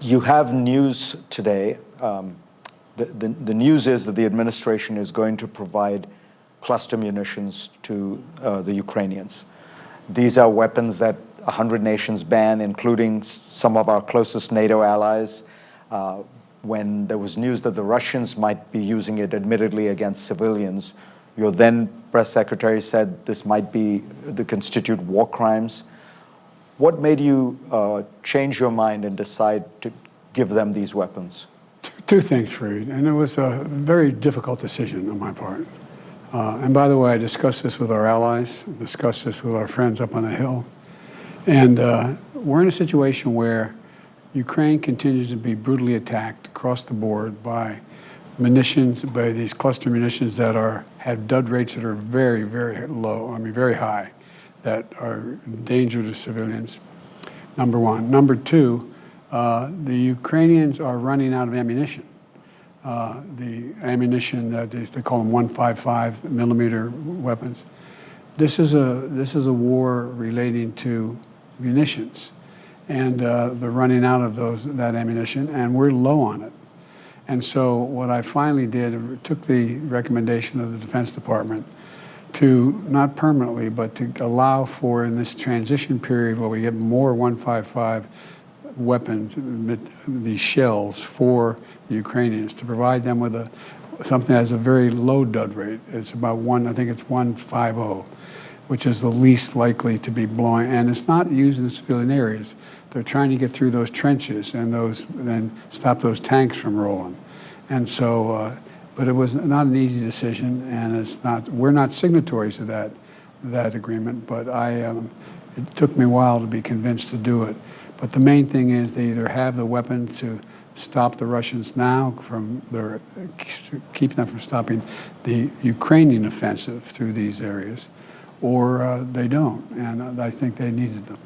You have news today. The news is that the administration is going to provide cluster munitions to the Ukrainians. These are weapons that 100 nations ban, including some of our closest NATO allies. When there was news that the Russians might be using it, admittedly against civilians, your then press secretary said this might be the constitute war crimes. What made you change your mind and decide to give them these weapons? Two things, Fareed, and it was a very difficult decision on my part. And by the way, I discussed this with our allies, discussed this with our friends up on the Hill. And we're in a situation where Ukraine continues to be brutally attacked across the board by munitions, by these cluster munitions that have dud rates that are very, very low, very high, that are a danger to civilians, number one. Number two, the Ukrainians are running out of ammunition. The ammunition that they call them 155 millimeter weapons. This is a war relating to munitions, and they're running out of that ammunition, and we're low on it. And so what I finally did, took the recommendation of the Defense Department to, not permanently, but to allow for, in this transition period where we get more 155 weapons, these shells for the Ukrainians, to provide them with something that has a very low dud rate. It's about I think it's 150, which is the least likely to be blowing, and it's not used in civilian areas. They're trying to get through those trenches and then stop those tanks from rolling. And so, but it was not an easy decision, and we're not signatories to that agreement, but it took me a while to be convinced to do it. But the main thing is they either have the weapons to stop the Russians now keep them from stopping the Ukrainian offensive through these areas, or they don't, and I think they needed them.